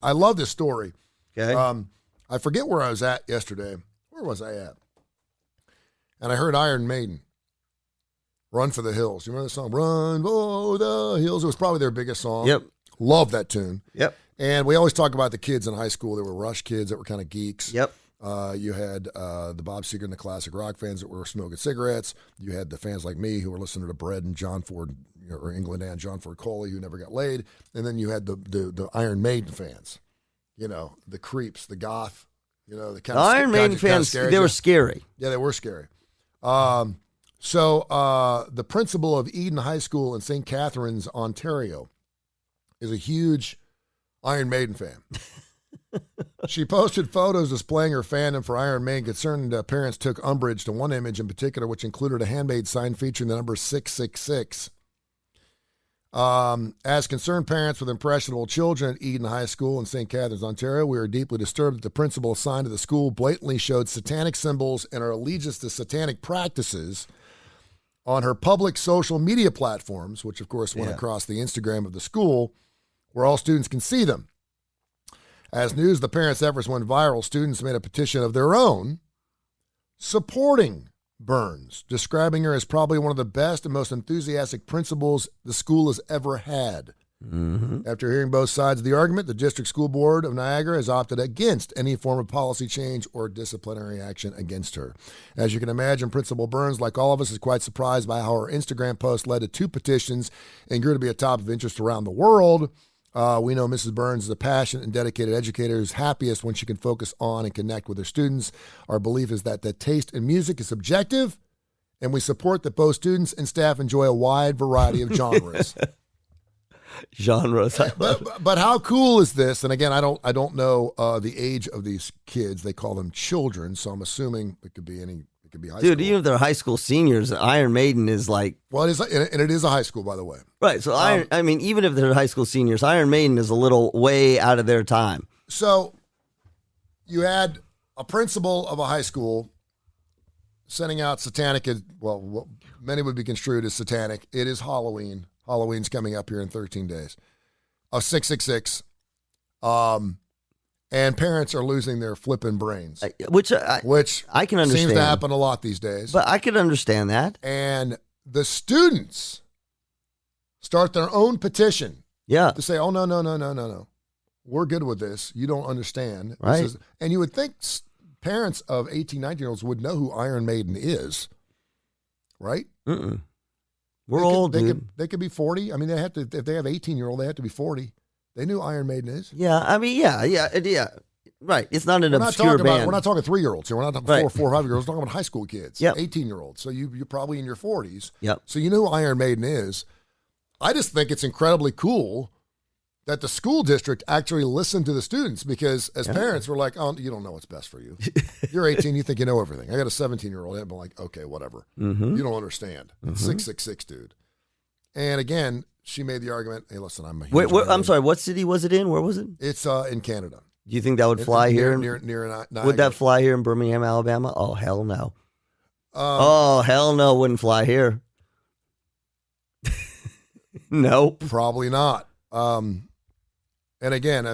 I love this story. Okay. I forget where I was at yesterday. Where was I at? And I heard Iron Maiden, Run for the Hills. You remember the song? Run for the Hills. It was probably their biggest song. Yep. Love that tune. Yep. And we always talk about the kids in high school. There were Rush kids that were kind of geeks. Yep. You had the Bob Seger and the classic rock fans that were smoking cigarettes. You had the fans like me who were listening to Bread and John Ford, or England and John Ford Coley, who never got laid. And then you had the Iron Maiden fans, the creeps, the goth, the kind of Iron Maiden fans, they were scary. Yeah, they were scary. So the principal of Eden High School in St. Catharines, Ontario, is a huge Iron Maiden fan. She posted photos displaying her fandom for Iron Maiden. Concerned parents took umbrage to one image in particular, which included a handmade sign featuring the number 666. As concerned parents with impressionable children at Eden High School in St. Catharines, Ontario, we are deeply disturbed that the principal assigned to the school blatantly showed satanic symbols and her allegiance to satanic practices on her public social media platforms, which of course went across the Instagram of the school, where all students can see them. As news of the parents' efforts went viral, students made a petition of their own supporting Burns, describing her as probably one of the best and most enthusiastic principals the school has ever had. Mm-hmm. After hearing both sides of the argument, the District School Board of Niagara has opted against any form of policy change or disciplinary action against her. As you can imagine, Principal Burns, like all of us, is quite surprised by how her Instagram post led to 2 petitions and grew to be a top of interest around the world. We know Mrs. Burns is a passionate and dedicated educator who's happiest when she can focus on and connect with her students. Our belief is that taste in music is subjective, and we support that both students and staff enjoy a wide variety of genres. But how cool is this? And again, I don't know the age of these kids. They call them children, so I'm assuming it could be any. It could be high school. Dude, even if they're high school seniors, Iron Maiden is like... Well, it is, and it is a high school, by the way. Right, so even if they're high school seniors, Iron Maiden is a little way out of their time. So you had a principal of a high school sending out satanic, well, many would be construed as satanic. It is Halloween. Halloween's coming up here in 13 days. Of 666. And parents are losing their flipping brains. Which I can understand. Seems to happen a lot these days. But I can understand that. And the students start their own petition. Yeah. To say, oh, no. We're good with this. You don't understand. Right. And you would think parents of 18, 19-year-olds would know who Iron Maiden is. Right? Mm-mm. We're old, dude. They could be 40. I mean, they have to. If they have 18-year-old, they have to be 40. They knew Iron Maiden is. Yeah, I mean, yeah. Right. It's not an obscure band. We're not talking 3-year-olds here. We're not talking 4 or 5-year-olds. We're talking about high school kids. Yep. 18-year-olds. So you're probably in your 40s. Yep. So you know who Iron Maiden is. I just think it's incredibly cool that the school district actually listened to the students, because as parents, we're like, oh, you don't know what's best for you. You're 18, you think you know everything. I got a 17-year-old, and I'm like, okay, whatever. Mm-hmm. You don't understand. Mm-hmm. 666, dude. And again, she made the argument, hey, listen, I'm a huge Wait, I'm sorry, what city was it in? Where was it? It's in Canada. Do you think that would fly here? Near Niagara. Would that fly here in Birmingham, Alabama? Oh, hell no. Hell no, wouldn't fly here. Nope. Probably not. And again,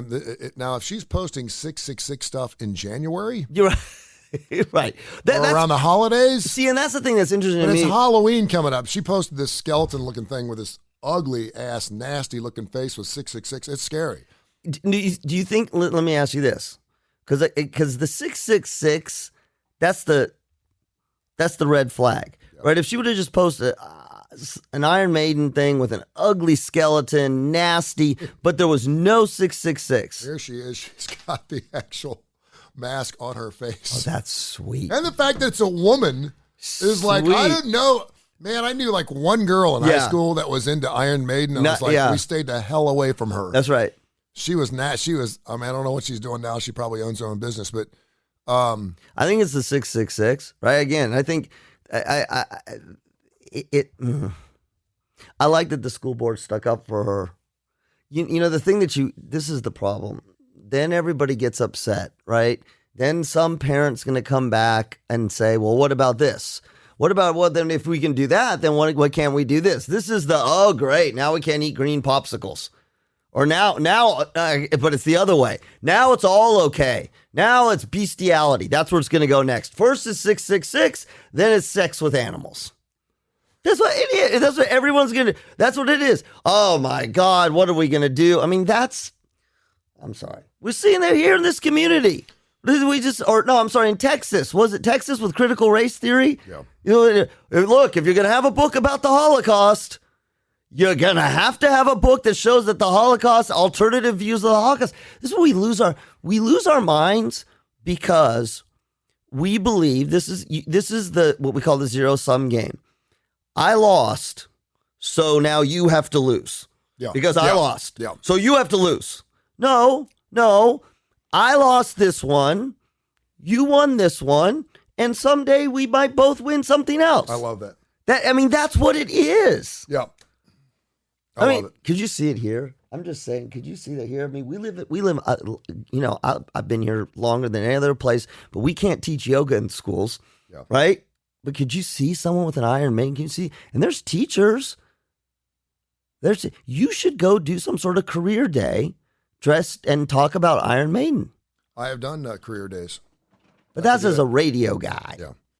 now if she's posting 666 stuff in January. You're right. Right. That's around the holidays. See, and that's the thing that's interesting to me. It's Halloween coming up. She posted this skeleton-looking thing with this ugly-ass, nasty-looking face with 666. It's scary. Do you think, let me ask you this, because the 666, that's the red flag, right? If she would have just posted an Iron Maiden thing with an ugly skeleton, nasty, but there was no 666. Here she is. She's got the actual mask on her face. Oh, that's sweet. And the fact that it's a woman is like, I didn't know. Man, I knew like one girl in high school that was into Iron Maiden. And I was like, we stayed the hell away from her. That's right. She was, I mean, I don't know what she's doing now. She probably owns her own business, but. I think it's the 666, right? Again, I think I like that the school board stuck up for her. You know, the thing this is the problem. Then everybody gets upset, right? Then some parent's going to come back and say, well, what about this? What about, well, then if we can do that, then what can't we do this? This is great. Now we can't eat green popsicles. Or but it's the other way. Now it's all okay. Now it's bestiality. That's where it's going to go next. First is 666, then it's sex with animals. That's what it is. That's what everyone's going to, that's what it is. Oh my God, what are we going to do? I mean, I'm sorry. We're seeing that here in this community. In Texas. Was it Texas with critical race theory? Yeah. Look, if you're going to have a book about the Holocaust, you're going to have a book that shows that the Holocaust, alternative views of the Holocaust. This is where we lose our minds because we believe this is what we call the zero-sum game. I lost, so now you have to lose. Yeah. Because I lost. Yeah. So you have to lose. No. I lost this one. You won this one. And someday we might both win something else. I love that. That's what it is. Yeah. I mean, could you see it here? I'm just saying, could you see that here? I mean, we live, I've been here longer than any other place, but we can't teach yoga in schools, right? But could you see someone with an Iron Maiden? Can you see? And there's teachers. You should go do some sort of career day dressed and talk about Iron Maiden. I have done career days. But that's as a radio guy. Yeah.